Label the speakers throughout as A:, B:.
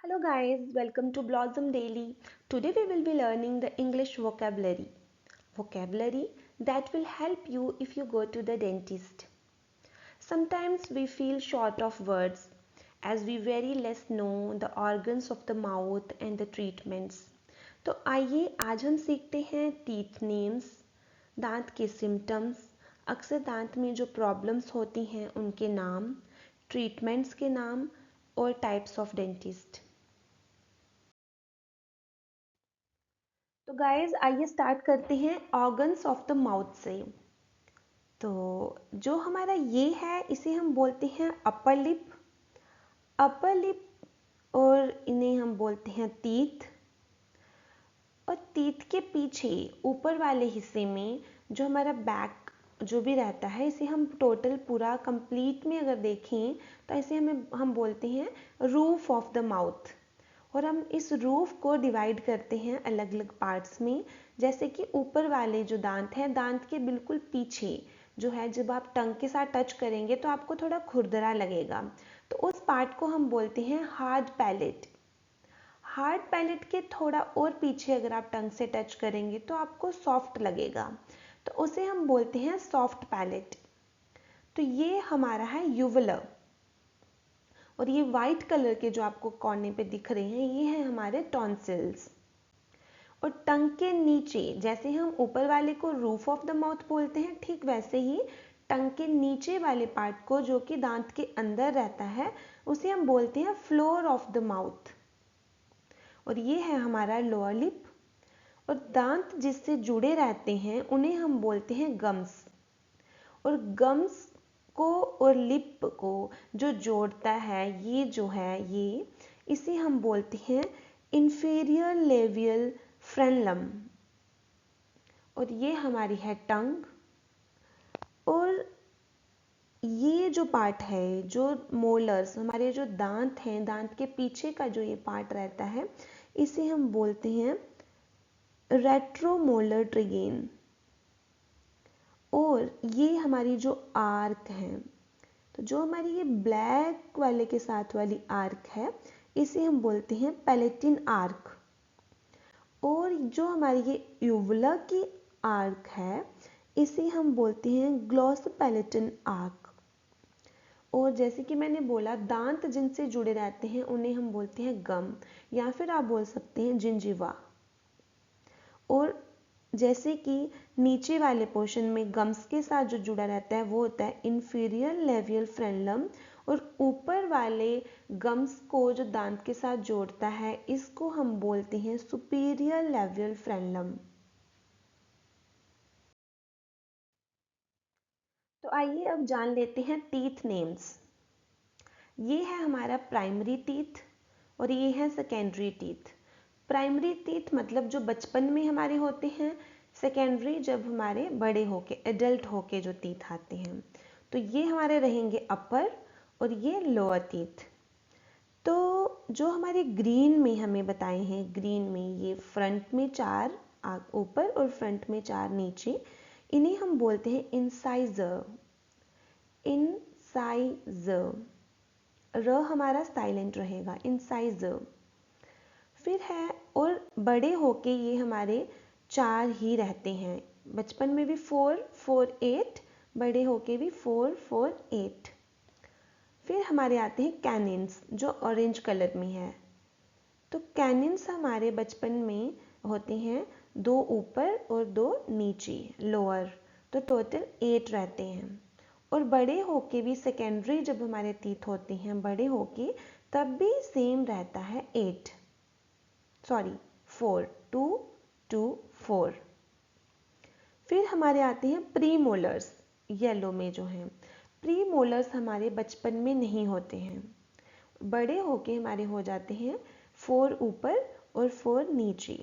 A: Hello guys, welcome to Blossom Daily. Today we will be learning the English vocabulary. Vocabulary that will help you if you go to the dentist. Sometimes we feel short of words as we very less know the organs of the mouth and the treatments. तो आइए आज हम सीखते हैं teeth names, दांत के symptoms, अक्सर दांत में जो प्रॉब्लम्स होती हैं उनके नाम, ट्रीटमेंट्स के नाम और टाइप्स ऑफ डेंटिस्ट। तो गाइज आइए स्टार्ट करते हैं ऑर्गन्स ऑफ द माउथ से। तो जो हमारा ये है इसे हम बोलते हैं अपर लिप और इन्हें हम बोलते हैं टीथ। और टीथ के पीछे ऊपर वाले हिस्से में जो हमारा बैक जो भी रहता है इसे हम टोटल पूरा कंप्लीट में अगर देखें तो ऐसे हम बोलते हैं रूफ ऑफ द माउथ। और हम इस रूफ को डिवाइड करते हैं अलग अलग पार्ट्स में, जैसे कि ऊपर वाले जो दांत हैं दांत के बिल्कुल पीछे जो है जब आप टंग के साथ टच करेंगे तो आपको थोड़ा खुरदरा लगेगा, तो उस पार्ट को हम बोलते हैं हार्ड पैलेट। हार्ड पैलेट के थोड़ा और पीछे अगर आप टंग से टच करेंगे तो आपको सॉफ्ट लगेगा, तो उसे हम बोलते हैं सॉफ्ट पैलेट। तो ये हमारा है यूवलर। और ये वाइट कलर के जो आपको कोने पे दिख रहे हैं ये हैं हमारे टॉन्सिल्स। और टंग के नीचे जैसे हम ऊपर वाले को रूफ ऑफ द माउथ बोलते हैं, ठीक वैसे ही टंग के नीचे वाले पार्ट को जो कि दांत के अंदर रहता है उसे हम बोलते हैं फ्लोर ऑफ द माउथ। और ये है हमारा लोअर लिप। और दांत जिससे जुड़े रहते हैं उन्हें हम बोलते हैं गम्स। और गम्स को और लिप को जो जोड़ता है ये जो है ये इसे हम बोलते हैं इंफीरियर लेवियल फ्रेनलम। और ये हमारी है टंग। और ये जो पार्ट है जो मोलर्स हमारे जो दांत हैं दांत के पीछे का जो ये पार्ट रहता है इसे हम बोलते हैं रेट्रोमोलर ट्रिगेन। और ये हमारी जो आर्क है, तो जो हमारी ये ब्लैक वाले के साथ वाली आर्क है इसे हम बोलते हैं पैलेटिन आर्क। और जो हमारी ये यूवुला की आर्क है इसे हम बोलते हैं ग्लॉस पैलेटिन आर्क। और जैसे कि मैंने बोला दांत जिनसे जुड़े रहते हैं उन्हें हम बोलते हैं गम, या फिर आप बोल सकते हैं जिंजीवा। और जैसे कि नीचे वाले पोर्शन में गम्स के साथ जो जुड़ा रहता है वो होता है इंफीरियर लेवियल फ्रेनलम। और ऊपर वाले गम्स को जो दांत के साथ जोड़ता है इसको हम बोलते हैं सुपीरियर लेवियल फ्रेनलम। तो आइए अब जान लेते हैं टीथ नेम्स। ये है हमारा प्राइमरी टीथ और ये है सेकेंडरी टीथ। प्राइमरी टीथ मतलब जो बचपन में हमारे होते हैं, सेकेंडरी जब हमारे बड़े होके एडल्ट होके जो टीथ आते हैं। तो ये हमारे रहेंगे अपर और ये लोअर टीथ। तो जो हमारे ग्रीन में हमें बताए हैं, ग्रीन में ये फ्रंट में 4 ऊपर और फ्रंट में 4 नीचे, इन्हें हम बोलते हैं इंसाइजर। इंसाइजर, र हमारा साइलेंट रहेगा, इंसाइजर। फिर है और बड़े होके ये हमारे 4 ही रहते हैं, बचपन में भी 4 4 8, बड़े होके भी 4 4 8। फिर हमारे आते हैं कैनिन्स जो ऑरेंज कलर में है। तो कैनिन्स हमारे बचपन में होते हैं 2 ऊपर और 2 नीचे लोअर, तो टोटल 8 रहते हैं। और बड़े होके भी सेकेंडरी जब हमारे टीथ होते हैं बड़े होके तब भी सेम रहता है 8, सॉरी 4, 2 2 4। फिर हमारे आते हैं प्री मोलर्स, येलो में जो हैं। प्री मोलर्स हमारे बचपन में नहीं होते हैं, बड़े होके हमारे हो जाते हैं 4 ऊपर और 4 नीचे,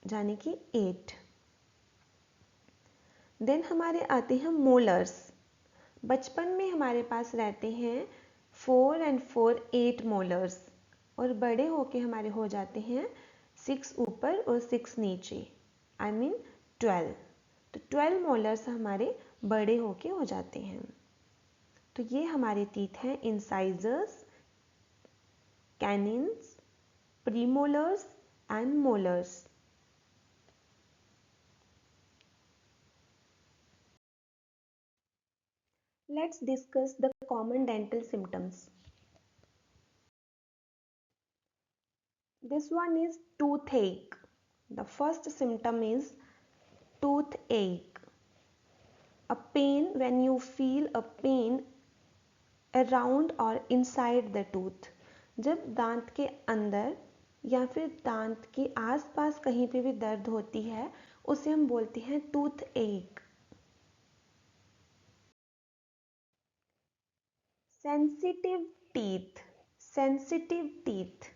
A: यानी कि 8। देन हमारे आते हैं मोलर्स। बचपन में हमारे पास रहते हैं 4 एंड 4 8 मोलर्स, और बड़े होके हमारे हो जाते हैं 6 ऊपर और 6 नीचे, आई मीन 12। तो 12 मोलर्स हमारे बड़े होके हो जाते हैं। तो ये हमारे टीथ हैं incisors, कैनिन्स, premolars and molars. Let's discuss the common dental symptoms. This one is toothache. The first symptom is toothache. A pain when you feel a pain around or inside the tooth. जब दांत के अंदर या फिर दांत के आसपास कहीं पे भी दर्द होती है उसे हम बोलते हैं toothache. Sensitive teeth. Sensitive teeth.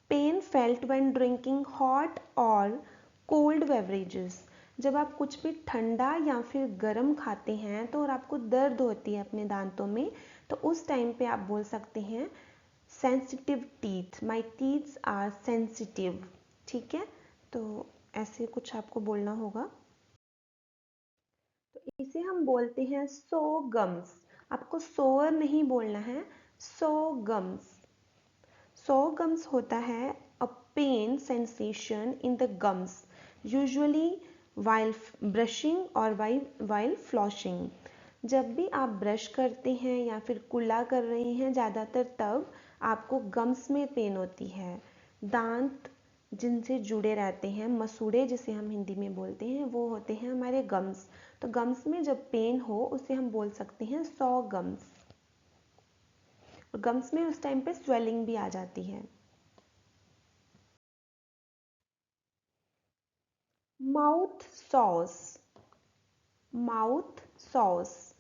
A: Pain felt when drinking hot और कोल्ड बेवरेजेस. जब आप कुछ भी ठंडा या फिर गर्म खाते हैं तो और आपको दर्द होती है अपने दांतों में तो उस टाइम पे आप बोल सकते हैं sensitive teeth. My teeths are sensitive. ठीक है, तो ऐसे कुछ आपको बोलना होगा. तो इसे हम बोलते हैं सो गम्स. आपको सोअर नहीं बोलना है, सो गम्स. सो गम्स होता है a pain sensation in the gums usually while brushing और वाइल फ्लॉशिंग. जब भी आप ब्रश करते हैं या फिर कुल्ला कर रहे हैं ज़्यादातर तब आपको गम्स में पेन होती है. दांत जिनसे जुड़े रहते हैं, मसूड़े जिसे हम हिंदी में बोलते हैं, वो होते हैं हमारे गम्स. तो गम्स में जब पेन हो उसे हम बोल सकते हैं सॉ गम्स. और गम्स में उस टाइम पे स्वेलिंग भी आ जाती है. Mouth sauce. Mouth sauce.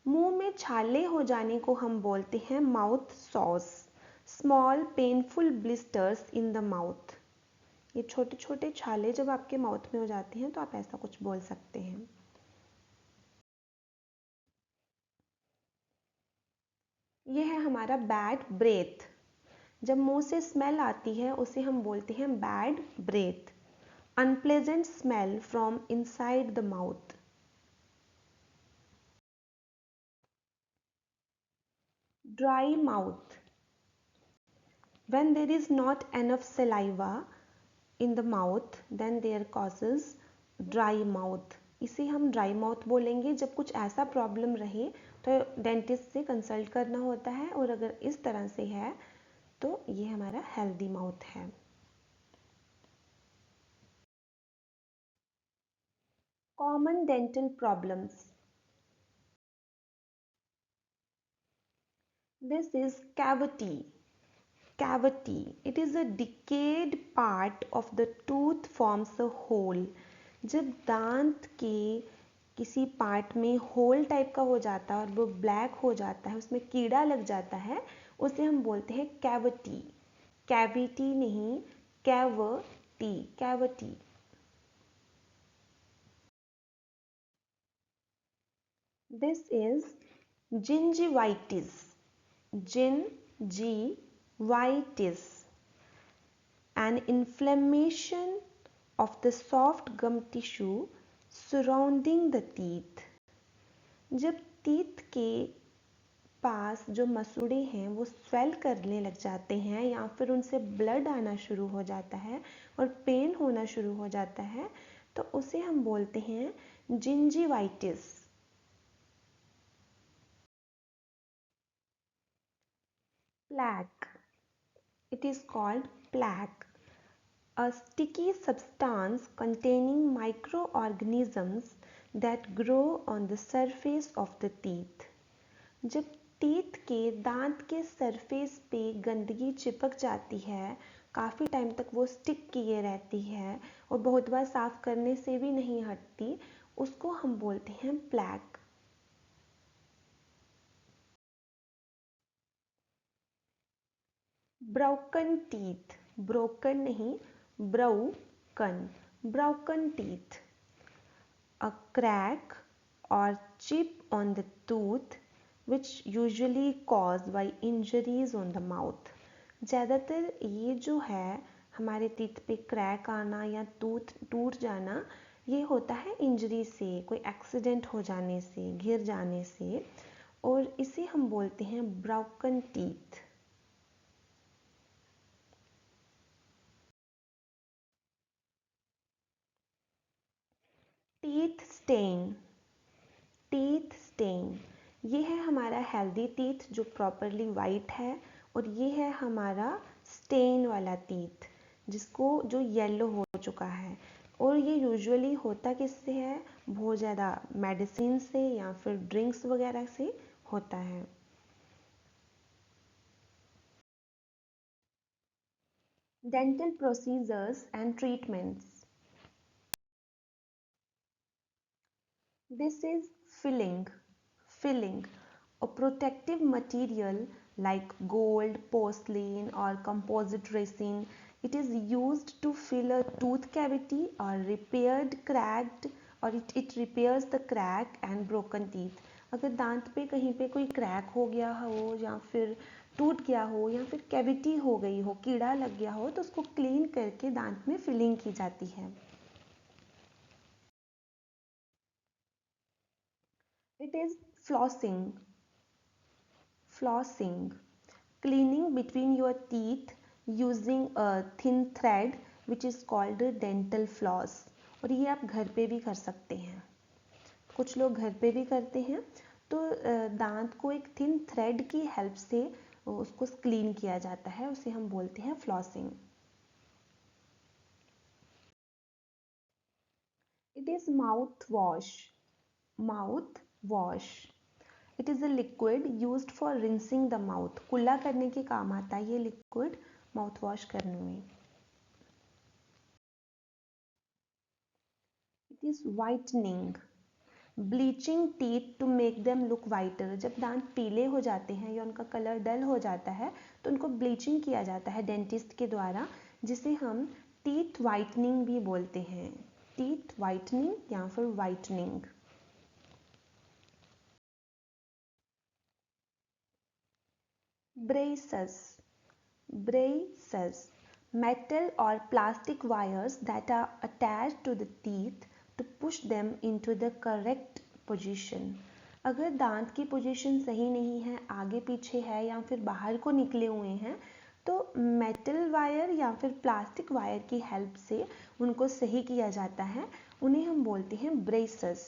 A: मुंह में छाले हो जाने को हम बोलते हैं mouth sauce. Small painful blisters in the mouth. ये छोटे छोटे छाले जब आपके माउथ में हो जाते हैं तो आप ऐसा कुछ बोल सकते हैं. ये है हमारा बैड ब्रेथ. जब मुंह से स्मेल आती है उसे हम बोलते हैं bad breath. Unpleasant smell from inside the mouth. Dry mouth. When there is not enough saliva in the mouth then there causes dry mouth. इसे हम ड्राई माउथ बोलेंगे जब कुछ ऐसा प्रॉब्लम रहे तो डेंटिस्ट से कंसल्ट करना होता है और अगर इस तरह से है तो ये हमारा हेल्दी माउथ है. Common dental problems. This is cavity. Cavity. It is a decayed part of the tooth forms a hole. जब दांत के किसी पार्ट में होल टाइप का हो जाता है और वो ब्लैक हो जाता है, उसमें कीड़ा लग जाता है, उसे हम बोलते हैं कैविटी. कैविटी नहीं, cavity. Cavity. This is gingivitis. Gingivitis. An inflammation of the soft gum tissue surrounding the teeth. जब टीथ के पास जो मसूड़े हैं वो स्वेल करने लग जाते हैं या फिर उनसे ब्लड आना शुरू हो जाता है और पेन होना शुरू हो जाता है तो उसे हम बोलते हैं gingivitis. Plaque. It is called plaque. A sticky substance containing microorganisms that grow on the surface of the teeth. जब टीथ के दांत के सरफेस पे गंदगी चिपक जाती है, काफ़ी टाइम तक वो स्टिक किए रहती है और बहुत बार साफ करने से भी नहीं हटती, उसको हम बोलते हैं प्लैक. Broken teeth. ब्रोकन नहीं, broken. Broken teeth. A crack or chip on the tooth which usually caused by injuries on the mouth. ज़्यादातर ये जो है हमारे टीथ पे क्रैक आना या टूथ टूट जाना ये होता है इंजरी से, कोई एक्सीडेंट हो जाने से, गिर जाने से, और इसे हम बोलते हैं broken teeth. Teeth stain, teeth stain ये है हमारा हेल्दी टीथ जो प्रॉपरली वाइट है, और ये है हमारा स्टेन वाला टीथ जिसको जो येलो हो चुका है। और ये यूजुअली होता किससे है, बहुत ज़्यादा मेडिसिन से या फिर ड्रिंक्स वगैरह से होता है। Dental procedures and treatments. This is filling. Filling, a protective material like gold, porcelain, or composite resin. It is used to fill a tooth cavity or repaired cracked or it repairs the crack and broken teeth. अगर दांत पे कहीं पे कोई crack हो गया हो या फिर टूट गया हो या फिर कैविटी हो गई हो, कीड़ा लग गया हो, तो उसको क्लीन करके दांत में फिलिंग की जाती है। It is flossing. Flossing, cleaning between your teeth using a thin thread which is called a dental floss। और ये आप घर पे भी कर सकते हैं, कुछ लोग घर पे भी करते हैं। तो दांत को एक थिन थ्रेड की हेल्प से उसको क्लीन किया जाता है, उसे हम बोलते हैं flossing. It is mouth wash. Mouth wash, it is a liquid used for rinsing the mouth. कुल्ला करने के काम आता है ये लिक्विड माउथ वॉश करने में। It is whitening, bleaching teeth to make them look whiter. जब दांत पीले हो जाते हैं या उनका कलर डल हो जाता है तो उनको ब्लीचिंग किया जाता है डेंटिस्ट के द्वारा, जिसे हम टीथ वाइटनिंग भी बोलते हैं। टीथ वाइटनिंग या फिर whitening. Braces. Braces, metal or plastic wires that are attached to the teeth to push them into the correct position। अगर दांत की पोजीशन सही नहीं है, आगे पीछे है या फिर बाहर को निकले हुए हैं, तो मेटल वायर या फिर प्लास्टिक वायर की हेल्प से उनको सही किया जाता है। उन्हें हम बोलते हैं braces.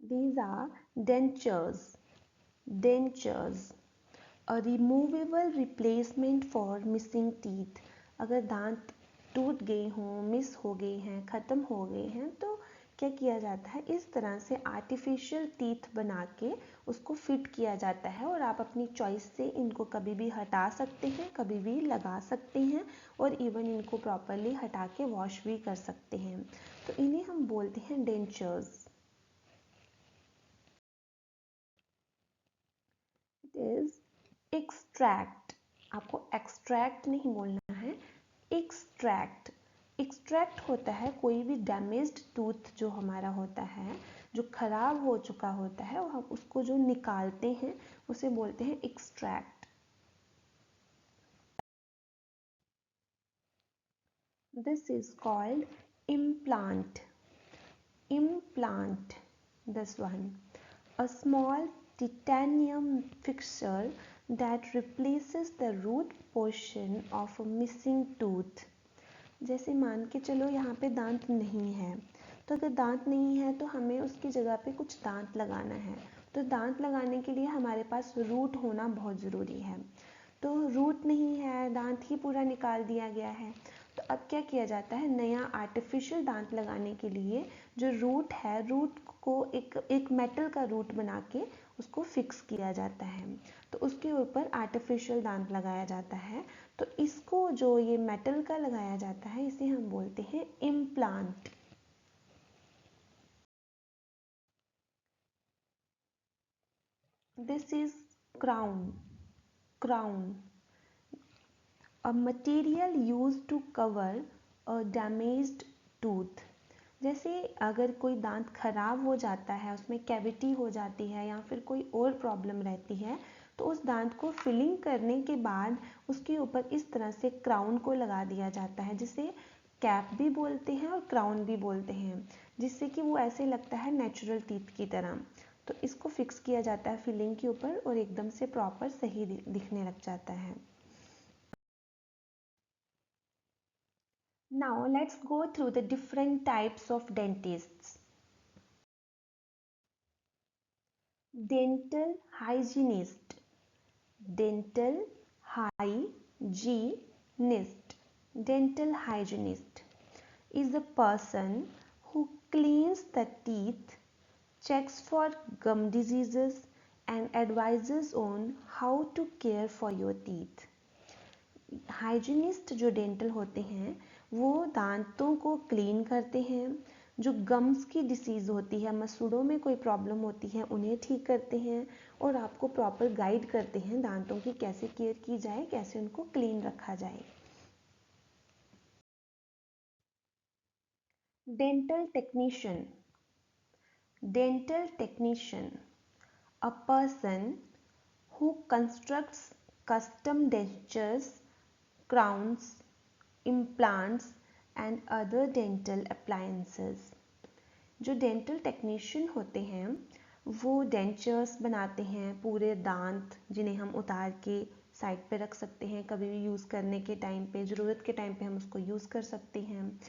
A: These are dentures। Dentures, a removable replacement for missing teeth। अगर दांत टूट गए हों, मिस हो गए हैं, ख़त्म हो गए हैं, तो क्या किया जाता है, इस तरह से आर्टिफिशियल टीथ बना के उसको फिट किया जाता है। और आप अपनी चॉइस से इनको कभी भी हटा सकते हैं, कभी भी लगा सकते हैं, और इवन इनको प्रॉपरली हटा के वॉश भी कर सकते हैं। तो इन्हें हम बोलते हैं डेंचर्स। इट इज एक्सट्रैक्ट, आपको एक्सट्रैक्ट नहीं बोलना है, एक्सट्रैक्ट। एक्सट्रैक्ट होता है कोई भी डैमेज्ड टूथ जो हमारा होता है, जो खराब हो चुका होता है, और हम उसको जो निकालते हैं उसे बोलते हैं extract. This is called implant. Implant, this one, a small titanium fixture that replaces the root portion of a missing tooth। जैसे मान के चलो यहाँ पे दांत नहीं है, तो अगर दांत नहीं है तो हमें उसकी जगह पे कुछ दांत लगाना है। तो दांत लगाने के लिए हमारे पास रूट होना बहुत ज़रूरी है। तो रूट नहीं है, दांत ही पूरा निकाल दिया गया है, तो अब क्या किया जाता है, नया आर्टिफिशियल दांत लगाने के लिए जो रूट है, रूट को एक मेटल का रूट बना के उसको फिक्स किया जाता है। तो उसके ऊपर आर्टिफिशियल दांत लगाया जाता है। तो इसको जो ये मेटल का लगाया जाता है इसे हम बोलते हैं implant. This is crown. Crown, a material used to cover a damaged tooth। जैसे अगर कोई दांत खराब हो जाता है, उसमें कैविटी हो जाती है या फिर कोई और प्रॉब्लम रहती है, तो उस दांत को फिलिंग करने के बाद उसके ऊपर इस तरह से क्राउन को लगा दिया जाता है, जिसे कैप भी बोलते हैं और क्राउन भी बोलते हैं, जिससे कि वो ऐसे लगता है नेचुरल टीथ की तरह। तो इसको फिक्स किया जाता है फिलिंग के ऊपर और एकदम से प्रॉपर सही दिखने लग जाता है। Now let's go through the different types of dentists. Dental hygienist. Dental hygienist. Dental hygienist is a person who cleans the teeth, checks for gum diseases, and advises on how to care for your teeth. Hygienist जो dental होते हैं वो दांतों को clean करते हैं, जो gums की डिसीज़ होती है, मसूड़ों में कोई प्रॉब्लम होती है उन्हें ठीक करते हैं और आपको प्रॉपर गाइड करते हैं दांतों की कैसे केयर की जाए, कैसे उनको क्लीन रखा जाए। Dental technician. Dental technician, a person who constructs custom dentures, crowns, implants and other dental appliances. जो डेंटल टेक्नीशियन होते हैं वो डेंचर्स बनाते हैं, पूरे दांत जिन्हें हम उतार के साइड पे रख सकते हैं, कभी भी यूज़ करने के टाइम पे, ज़रूरत के टाइम पे हम उसको यूज़ कर सकते हैं।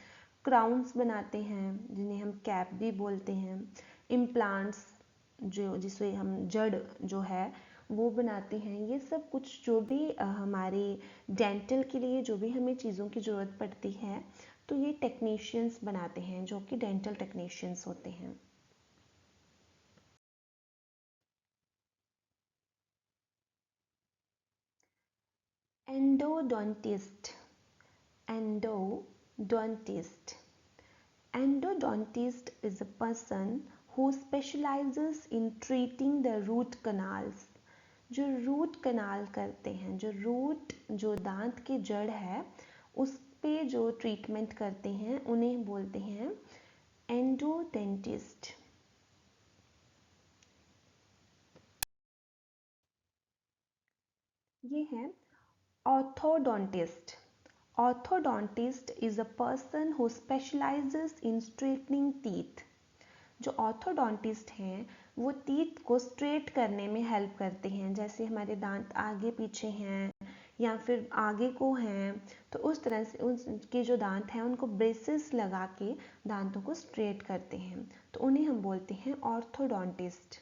A: क्राउन्स बनाते हैं जिन्हें हम कैप भी बोलते हैं। इम्प्लांट्स जो जिसे हम जड़ जो है वो बनाते हैं। ये सब कुछ जो भी हमारे डेंटल के लिए जो भी हमें चीज़ों की ज़रूरत पड़ती है तो ये टेक्नीशियंस बनाते हैं जो कि डेंटल टेक्नीशियंस होते हैं। Endodontist. Endodontist. Endodontist is a person who specializes in treating the root canals. जो रूट कनाल करते हैं, जो दांत की जड़ है उस पे जो ट्रीटमेंट करते हैं उन्हें बोलते हैं एंडोडेंटिस्ट. ये है orthodontist. Orthodontist is a person who specialises in straightening teeth. जो ऑर्थोडोंटिस्ट हैं वो टीथ को स्ट्रेट करने में हेल्प करते हैं, जैसे हमारे दांत आगे पीछे हैं या फिर आगे को हैं तो उस तरह से उनके जो दांत हैं उनको ब्रेसेस लगा के दांतों को स्ट्रेट करते हैं तो उन्हें हम बोलते हैं orthodontist.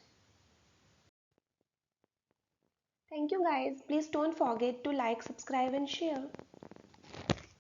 A: Thank you guys. Please don't forget to like, subscribe and share.